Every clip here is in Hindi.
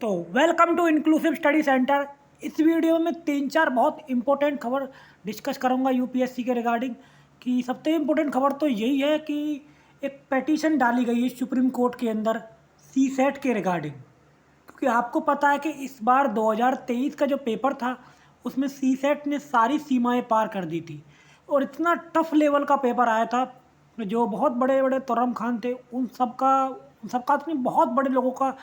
तो welcome to inclusive study centre. इस वीडियो में 3-4 बहुत इंपॉर्टेंट खबर डिस्कस करूंगा यूपीएससी के रिगार्डिंग। कि सबसे इम्पोर्टेंट खबर तो यही है कि एक पेटिशन डाली गई है सुप्रीम कोर्ट के अंदर सी सेट के रिगार्डिंग। क्योंकि आपको पता है कि इस बार 2023 का जो पेपर था उसमें सी सेट ने सारी सीमाएं पार कर दी थी और इतना टफ लेवल का पेपर आया था। जो बहुत बड़े बड़े तुर्रम खान थे उन सबका अपने बहुत बड़े लोगों का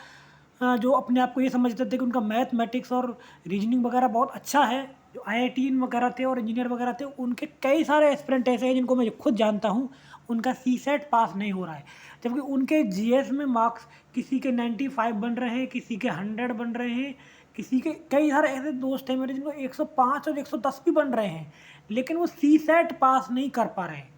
जो अपने आप को ये समझते थे कि उनका मैथमेटिक्स और रीजनिंग वगैरह बहुत अच्छा है। जो आईआईटीन वगैरह थे और इंजीनियर वगैरह थे उनके कई सारे एस्पिरेंट ऐसे हैं जिनको मैं खुद जानता हूँ, उनका सी सेट पास नहीं हो रहा है। जबकि उनके जीएस में मार्क्स किसी के 95 बन रहे हैं, किसी के 100 बन रहे हैं, किसी के कई सारे ऐसे दोस्त हैं मेरे जिनको 105 और 110 भी बन रहे हैं, लेकिन वो सी सेट पास नहीं कर पा रहे हैं।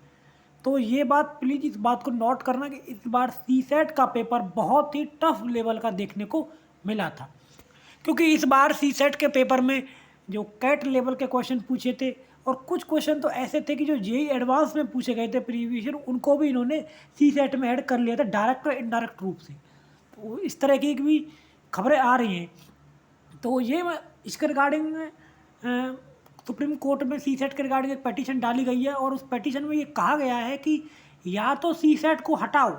तो ये बात प्लीज़ इस बात को नोट करना कि इस बार सी सेट का पेपर बहुत ही टफ लेवल का देखने को मिला था। क्योंकि इस बार सी सेट के पेपर में जो कैट लेवल के क्वेश्चन पूछे थे और कुछ क्वेश्चन तो ऐसे थे कि जो जेई एडवांस में पूछे गए थे प्रीवियस ईयर, उनको भी इन्होंने सी सेट में ऐड कर लिया था डायरेक्ट और इनडायरेक्ट रूप से। तो इस तरह की भी खबरें आ रही हैं। तो ये इसके रिगार्डिंग सुप्रीम कोर्ट में सी सेट के रिगार्डिंग एक पटिशन डाली गई है और उस पटिशन में ये कहा गया है कि या तो सी सेट को हटाओ,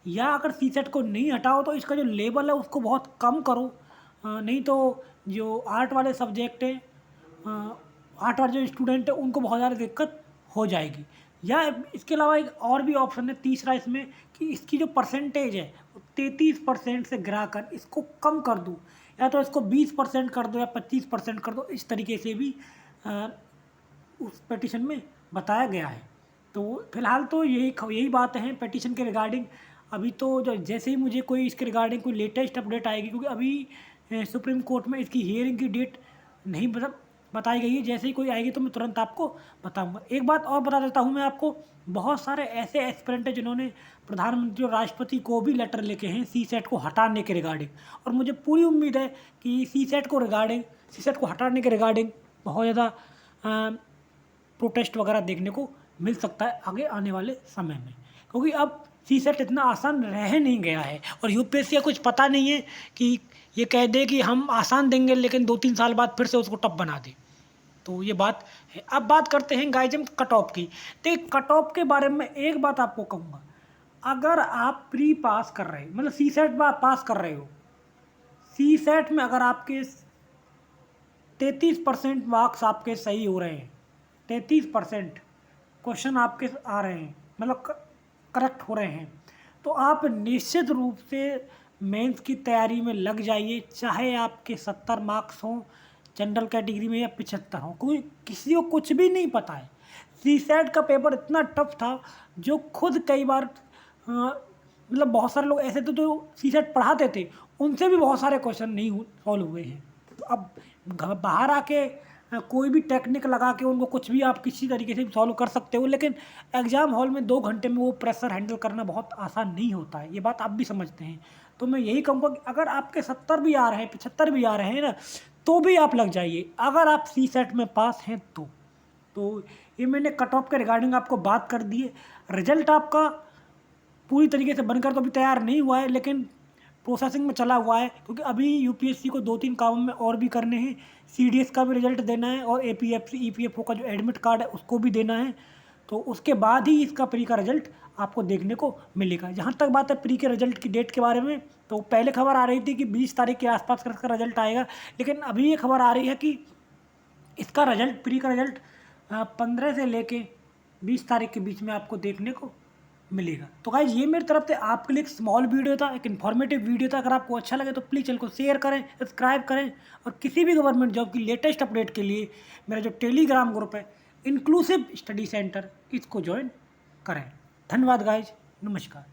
या अगर सी सेट को नहीं हटाओ तो इसका जो लेवल है उसको बहुत कम करो। नहीं तो जो आर्ट वाले सब्जेक्ट हैं, आर्ट वाले जो स्टूडेंट हैं उनको बहुत ज़्यादा दिक्कत हो जाएगी। या इसके अलावा एक और भी ऑप्शन है तीसरा इसमें कि इसकी जो परसेंटेज है 33% से गिरा कर इसको कम कर दूँ, या तो इसको 20% कर दो या 25% कर दो। इस तरीके से भी उस पिटीशन में बताया गया है। तो फिलहाल तो यही बात है पिटीशन के रिगार्डिंग। अभी तो जो जैसे ही मुझे कोई इसके रिगार्डिंग कोई लेटेस्ट अपडेट आएगी, क्योंकि अभी सुप्रीम कोर्ट में इसकी हियरिंग की डेट नहीं बताई गई है, जैसे ही कोई आएगी तो मैं तुरंत आपको बताऊंगा। एक बात और बता देता हूं मैं आपको, बहुत सारे ऐसे एस्पिरेंट हैं जिन्होंने प्रधानमंत्री और राष्ट्रपति को भी लेटर लिखे हैं सी सेट को हटाने के रिगार्डिंग। और मुझे पूरी उम्मीद है कि सी सेट को हटाने के रिगार्डिंग बहुत ज़्यादा प्रोटेस्ट वगैरह देखने को मिल सकता है आगे आने वाले समय में। क्योंकि अब सी सेट इतना आसान रह नहीं गया है और यूपीएससी का कुछ पता नहीं है कि ये कह दे कि हम आसान देंगे लेकिन 2-3 साल बाद फिर से उसको टफ बना दे। तो ये बात है। अब बात करते हैं गाइजम कट ऑफ की। तो कट ऑफ के बारे में एक बात आपको कहूँगा, अगर आप प्री पास कर रहे मतलब सी सेट पास कर रहे हो, सी सेट में अगर आपके 33% मार्क्स आपके सही हो रहे हैं, 33% क्वेश्चन आपके आ रहे हैं, मतलब करेक्ट हो रहे हैं, तो आप निश्चित रूप से मेंस की तैयारी में लग जाइए। चाहे आपके 70 मार्क्स हों जनरल कैटेगरी में या 75 हों, कोई किसी को कुछ भी नहीं पता है। सी सेट का पेपर इतना टफ था जो खुद कई बार मतलब बहुत सारे लोग ऐसे थे जो सी सेट पढ़ाते थे, उनसे भी बहुत सारे क्वेश्चन नहीं सॉल्व हुए हैं। तो अब बाहर आके कोई भी टेक्निक लगा के उनको कुछ भी आप किसी तरीके से सॉल्व कर सकते हो, लेकिन एग्ज़ाम हॉल में 2 घंटे में वो प्रेशर हैंडल करना बहुत आसान नहीं होता है। ये बात आप भी समझते हैं। तो मैं यही कहूँगा कि अगर आपके 70 भी आ रहे हैं, 75 भी आ रहे हैं ना, तो भी आप लग जाइए अगर आप सी सेट में पास हैं तो ये मैंने कट ऑफ के रिगार्डिंग आपको बात कर दी है। रिजल्ट आपका पूरी तरीके से बनकर तो अभी तैयार नहीं हुआ है, लेकिन प्रोसेसिंग में चला हुआ है। क्योंकि अभी यूपीएससी को 2-3 काम में और भी करने हैं। सीडीएस का भी रिजल्ट देना है और एपीएफसी ईपीएफओ का जो एडमिट कार्ड है उसको भी देना है। तो उसके बाद ही इसका प्री का रिजल्ट आपको देखने को मिलेगा। जहाँ तक बात है प्री के रिजल्ट की डेट के बारे में, तो पहले खबर आ रही थी कि 20 तारीख के आसपास का इसका रिजल्ट आएगा, लेकिन अभी ये खबर आ रही है कि इसका रिजल्ट प्री का रिजल्ट 15 से लेके 20 तारीख के बीच में आपको देखने को मिलेगा। तो गाइज ये मेरी तरफ से आपके लिए एक स्मॉल वीडियो था, एक इन्फॉर्मेटिव वीडियो था। अगर आपको अच्छा लगे तो प्लीज़ चैनल को शेयर करें, सब्सक्राइब करें और किसी भी गवर्नमेंट जॉब की लेटेस्ट अपडेट के लिए मेरा जो टेलीग्राम ग्रुप है इंक्लूसिव स्टडी सेंटर, इसको ज्वाइन करें। धन्यवाद गाइज, नमस्कार।